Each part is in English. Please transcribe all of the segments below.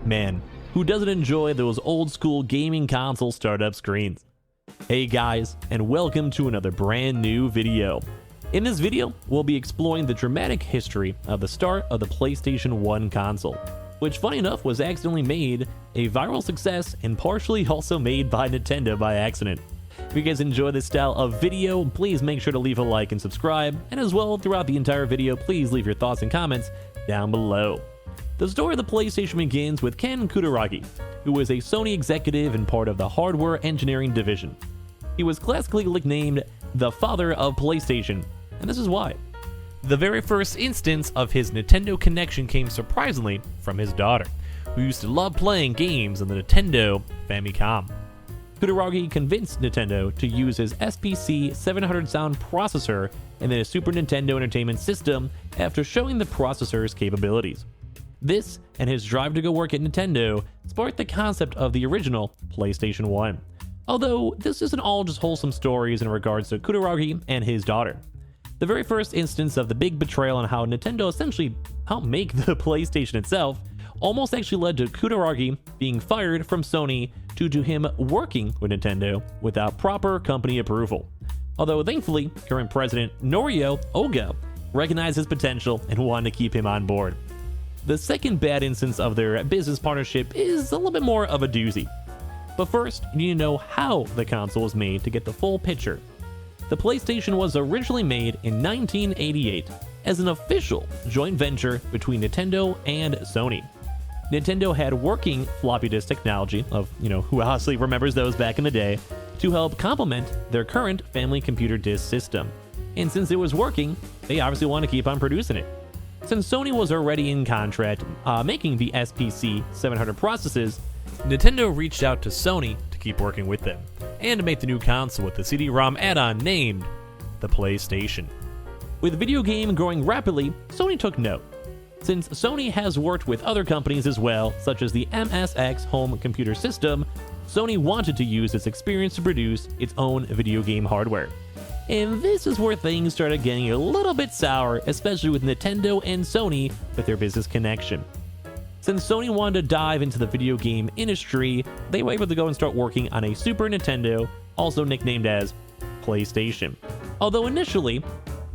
Man, who doesn't enjoy those old school gaming console startup screens? Hey guys, and welcome to another brand new video. In this video, we'll be exploring the dramatic history of the start of the PlayStation 1 console, which funny enough was accidentally made a viral success and partially also made by Nintendo by accident. If you guys enjoy this style of video, please make sure to leave a like and subscribe, and as well throughout the entire video, please leave your thoughts and comments down below. The story of the PlayStation begins with Ken Kutaragi, who was a Sony executive and part of the hardware engineering division. He was classically nicknamed the father of PlayStation, and this is why. The very first instance of his Nintendo connection came surprisingly from his daughter, who used to love playing games on the Nintendo Famicom. Kutaragi convinced Nintendo to use his SPC 700 sound processor in the Super Nintendo Entertainment System after showing the processor's capabilities. This, and his drive to go work at Nintendo, sparked the concept of the original PlayStation 1. Although, this isn't all just wholesome stories in regards to Kutaragi and his daughter. The very first instance of the big betrayal on how Nintendo essentially helped make the PlayStation itself almost actually led to Kutaragi being fired from Sony due to him working with Nintendo without proper company approval. Although thankfully, current president Norio Oga recognized his potential and wanted to keep him on board. The second bad instance of their business partnership is a little bit more of a doozy. But first, you need to know how the console was made to get the full picture. The PlayStation was originally made in 1988 as an official joint venture between Nintendo and Sony. Nintendo had working floppy disk technology of, who honestly remembers those back in the day, to help complement their current family computer disk system. And since it was working, they obviously want to keep on producing it. Since Sony was already in contract making the SPC 700 processors, Nintendo reached out to Sony to keep working with them, and to make the new console with the CD-ROM add-on named the PlayStation. With the video game growing rapidly, Sony took note. Since Sony has worked with other companies as well, such as the MSX home computer system, Sony wanted to use its experience to produce its own video game hardware. And this is where things started getting a little bit sour, especially with Nintendo and Sony with their business connection. Since Sony wanted to dive into the video game industry, they were able to go and start working on a Super Nintendo, also nicknamed as PlayStation. Although initially,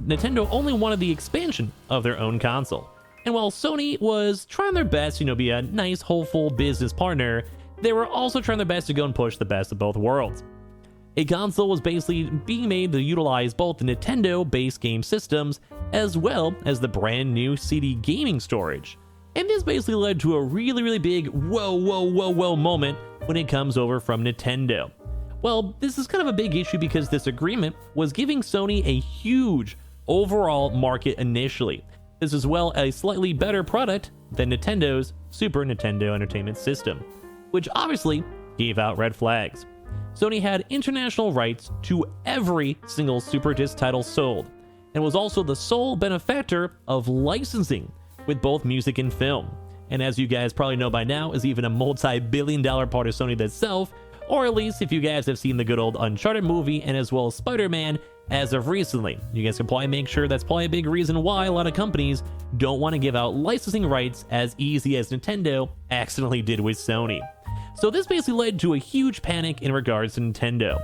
Nintendo only wanted the expansion of their own console. And while Sony was trying their best, be a nice, hopeful business partner, they were also trying their best to go and push the best of both worlds. A console was basically being made to utilize both the Nintendo-based game systems as well as the brand new CD gaming storage. And this basically led to a really big whoa moment when it comes over from Nintendo. Well, this is kind of a big issue because this agreement was giving Sony a huge overall market initially. This as well a slightly better product than Nintendo's Super Nintendo Entertainment System, which obviously gave out red flags. Sony had international rights to every single Super Disc title sold, and was also the sole benefactor of licensing with both music and film. And as you guys probably know by now, is even a multi-billion-dollar part of Sony itself, or at least if you guys have seen the good old Uncharted movie and as well as Spider-Man as of recently. You guys can probably make sure that's probably a big reason why a lot of companies don't want to give out licensing rights as easy as Nintendo accidentally did with Sony. So this basically led to a huge panic in regards to Nintendo.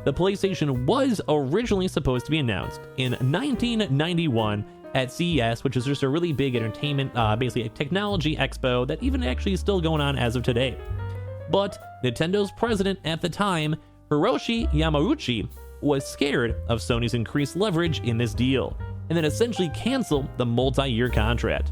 The PlayStation was originally supposed to be announced in 1991 at CES, which is just a really big entertainment, basically a technology expo that even actually is still going on as of today. But Nintendo's president at the time, Hiroshi Yamauchi, was scared of Sony's increased leverage in this deal, and then essentially canceled the multi-year contract.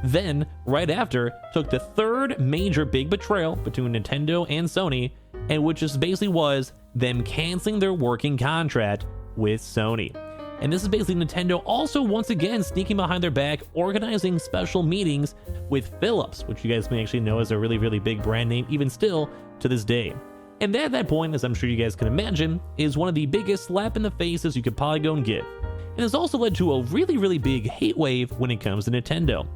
Then, right after, took the third major big betrayal between Nintendo and Sony, and which just basically was them canceling their working contract with Sony. And this is basically Nintendo also once again sneaking behind their back, organizing special meetings with Philips, which you guys may actually know is a really big brand name even still to this day. And at that point, as I'm sure you guys can imagine, is one of the biggest slap in the faces you could probably go and get. And has also led to a really big hate wave when it comes to Nintendo.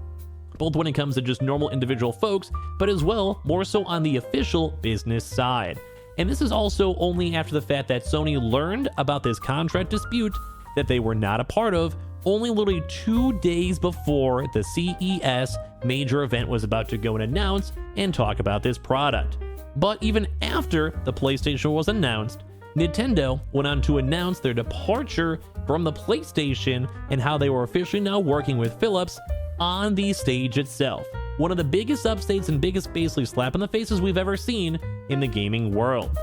Both when it comes to just normal individual folks, but as well more so on the official business side. And this is also only after the fact that Sony learned about this contract dispute that they were not a part of only literally 2 days before the CES major event was about to go and announce and talk about this product. But even after the PlayStation was announced, Nintendo went on to announce their departure from the PlayStation and how they were officially now working with Philips on the stage itself. One of the biggest updates and biggest basically slap in the faces we've ever seen in the gaming world.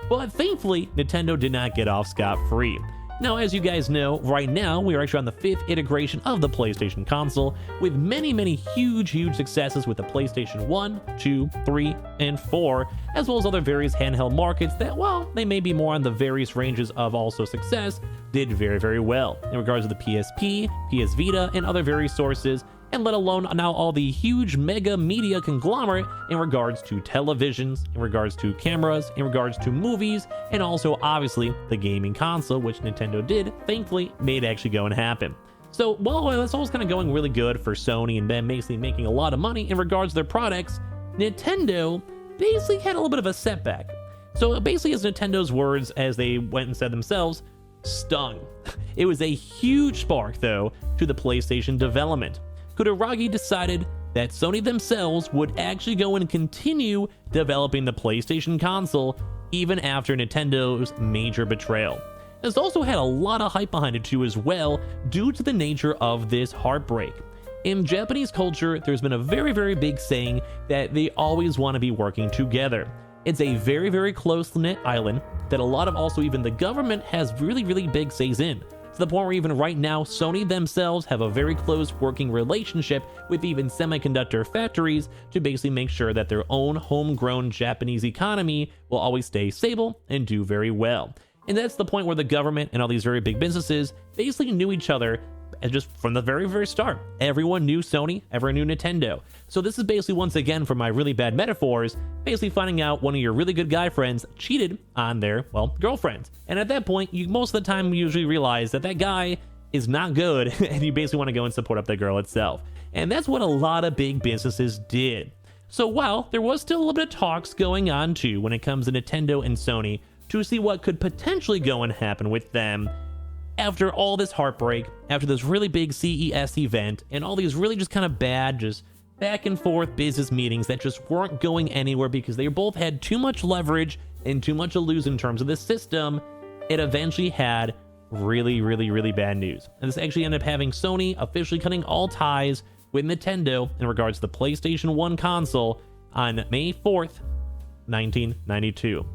But thankfully, Nintendo did not get off scot-free. Now, as you guys know, right now, we are actually on the 5th iteration of the PlayStation console, with many huge successes with the PlayStation 1, 2, 3, and 4, as well as other various handheld markets that, while they may be more on the various ranges of also success, did very well in regards to the PSP, PS Vita, and other various sources, and let alone now all the huge mega media conglomerate in regards to televisions, in regards to cameras, in regards to movies, and also obviously the gaming console, which Nintendo did, thankfully, made actually go and happen. So while that's always kind of going really good for Sony and them basically making a lot of money in regards to their products, Nintendo basically had a little bit of a setback. So basically, as Nintendo's words, as they went and said themselves, stung. It was a huge spark, though, to the PlayStation development. Kutaragi decided that Sony themselves would actually go and continue developing the PlayStation console even after Nintendo's major betrayal. This also had a lot of hype behind it too as well, due to the nature of this heartbreak. In Japanese culture, there's been a very big saying that they always want to be working together. It's a very close-knit island that a lot of also even the government has really big says in. To the point where even right now, Sony themselves have a very close working relationship with even semiconductor factories to basically make sure that their own homegrown Japanese economy will always stay stable and do very well. And that's the point where the government and all these very big businesses basically knew each other just from the very start. Everyone knew Sony, everyone knew Nintendo. So this is basically, once again, for my really bad metaphors, basically finding out one of your really good guy friends cheated on their, well, girlfriends. And at that point, you most of the time usually realize that that guy is not good and you basically want to go and support up the girl itself. And that's what a lot of big businesses did. So while there was still a little bit of talks going on too when it comes to Nintendo and Sony to see what could potentially go and happen with them, after all this heartbreak, after this really big CES event, and all these really just kind of bad, just back and forth business meetings that just weren't going anywhere because they both had too much leverage and too much to lose in terms of the system, it eventually had really bad news. And this actually ended up having Sony officially cutting all ties with Nintendo in regards to the PlayStation 1 console on May 4th, 1992.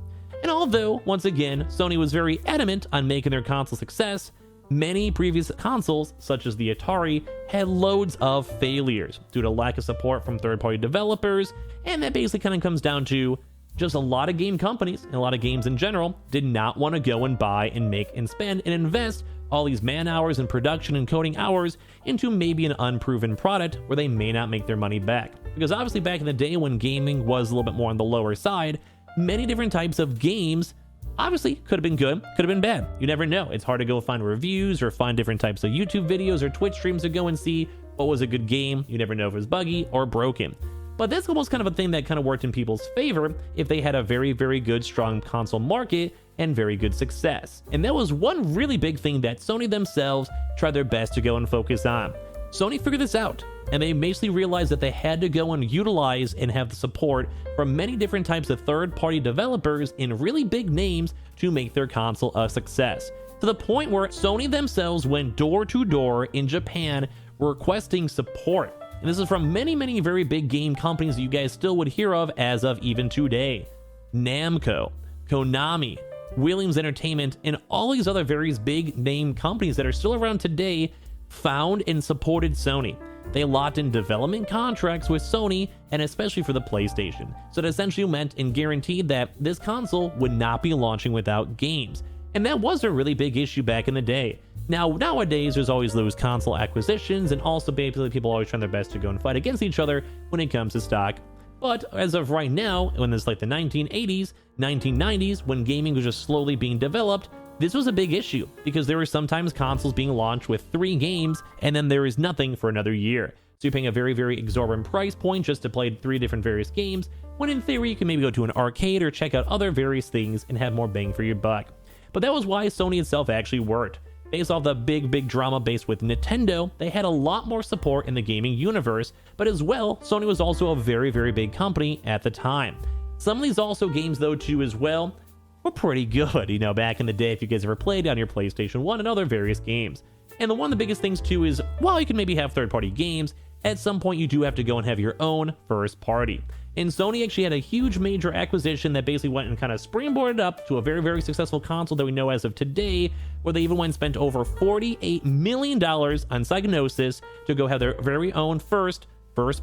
And although, once again, Sony was very adamant on making their console success, many previous consoles, such as the Atari, had loads of failures due to lack of support from third-party developers, and that basically kind of comes down to just a lot of game companies, and a lot of games in general, did not want to go and buy and make and spend and invest all these man hours and production and coding hours into maybe an unproven product where they may not make their money back. Because obviously back in the day when gaming was a little bit more on the lower side, many different types of games obviously could have been good, could have been bad. You never know. It's hard to go find reviews or find different types of YouTube videos or Twitch streams to go and see what was a good game. You never know if it was buggy or broken. But that's almost kind of a thing that kind of worked in people's favor if they had a very good, strong console market and very good success. And that was one really big thing that Sony themselves tried their best to go and focus on. Sony figured this out, and they basically realized that they had to go and utilize and have the support from many different types of third-party developers in really big names to make their console a success. To the point where Sony themselves went door to door in Japan requesting support. And this is from many very big game companies that you guys still would hear of as of even today. Namco, Konami, Williams Entertainment, and all these other various big name companies that are still around today found and supported Sony. They locked in development contracts with Sony, and especially for the PlayStation. So it essentially meant and guaranteed that this console would not be launching without games. And that was a really big issue back in the day. Now, nowadays, there's always those console acquisitions, and also basically people always trying their best to go and fight against each other when it comes to stock. But as of right now, when it's like the 1980s, 1990s, when gaming was just slowly being developed, this was a big issue because there were sometimes consoles being launched with 3 games and then there is nothing for another year. So you're paying a very exorbitant price point just to play 3 different various games, when in theory you can maybe go to an arcade or check out other various things and have more bang for your buck. But that was why Sony itself actually worked. based off the big drama based with Nintendo, they had a lot more support in the gaming universe, but as well, Sony was also a very big company at the time. Some of these also games though too as well were pretty good, you know, back in the day, if you guys ever played on your PlayStation 1 and other various games. And one of the biggest things too is, while you can maybe have third-party games, at some point you do have to go and have your own first party. And Sony actually had a huge major acquisition that basically went and kind of springboarded up to a very successful console that we know as of today, where they even went and spent over $48 million on Psygnosis to go have their very own first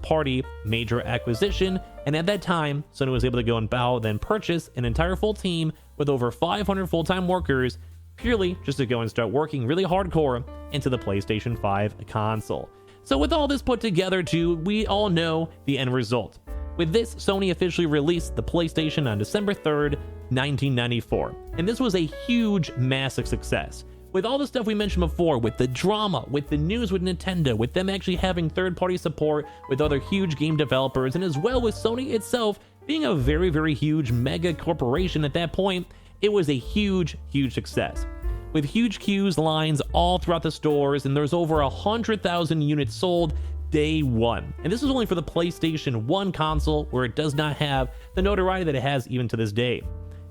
party major acquisition. And at that time, Sony was able to go and then purchase an entire full team with over 500 full-time workers, purely just to go and start working really hardcore into the PlayStation 5 console. So with all this put together too, we all know the end result. With this, Sony officially released the PlayStation on December 3rd, 1994. And this was a huge, massive success. With all the stuff we mentioned before, with the drama, with the news with Nintendo, with them actually having third-party support with other huge game developers, and as well with Sony itself being a very huge mega corporation at that point, it was a huge success. With huge queues, lines all throughout the stores, and there's over 100,000 units sold day one. And this is only for the PlayStation 1 console, where it does not have the notoriety that it has even to this day.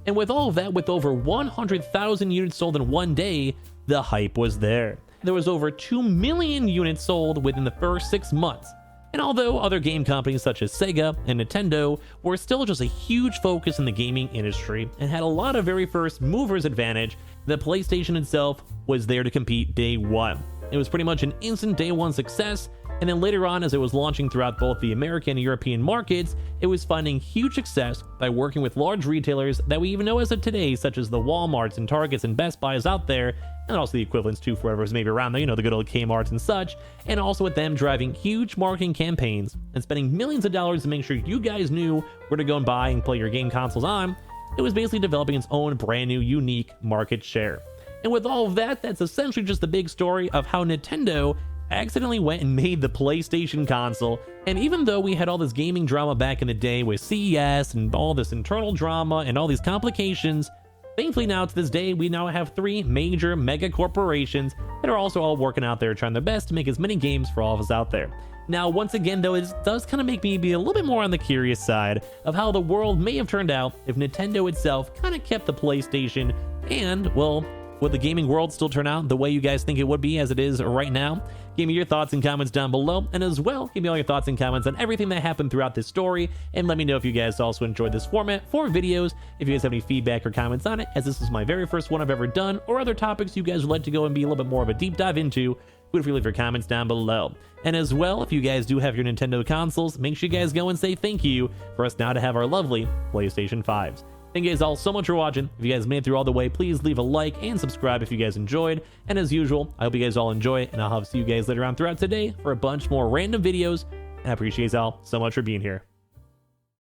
And with all of that, with over 100,000 units sold in one day, the hype was there. There was over 2 million units sold within the first 6 months. And although other game companies such as Sega and Nintendo were still just a huge focus in the gaming industry and had a lot of very first movers advantage, the PlayStation itself was there to compete day one. It was pretty much an instant day one success, and then later on, as it was launching throughout both the American and European markets, it was finding huge success by working with large retailers that we even know as of today, such as the Walmarts and Targets and Best Buys out there, and also the equivalents too for whoever's maybe around there, you know, the good old Kmarts and such, and also with them driving huge marketing campaigns and spending millions of dollars to make sure you guys knew where to go and buy and play your game consoles on. It was basically developing its own brand new unique market share. And with all of that, that's essentially just the big story of how Nintendo accidentally went and made the PlayStation console. And even though we had all this gaming drama back in the day with CES and all this internal drama and all these complications, thankfully now to this day we now have 3 major mega corporations that are also all working out there trying their best to make as many games for all of us out there. Now once again though, it does kind of make me be a little bit more on the curious side of how the world may have turned out if Nintendo itself kind of kept the PlayStation, and well, would the gaming world still turn out the way you guys think it would be as it is right now? Give me your thoughts and comments down below, and as well, give me all your thoughts and comments on everything that happened throughout this story, and let me know if you guys also enjoyed this format for videos, if you guys have any feedback or comments on it, as this is my very first one I've ever done, or other topics you guys would like to go and be a little bit more of a deep dive into, feel free to leave your comments down below. And as well, if you guys do have your Nintendo consoles, make sure you guys go and say thank you for us now to have our lovely PlayStation 5s. Thank you guys all so much for watching. If you guys made it through all the way, please leave a like and subscribe if you guys enjoyed. And as usual, I hope you guys all enjoy, and I'll see you guys later on throughout today for a bunch more random videos. And I appreciate you all so much for being here.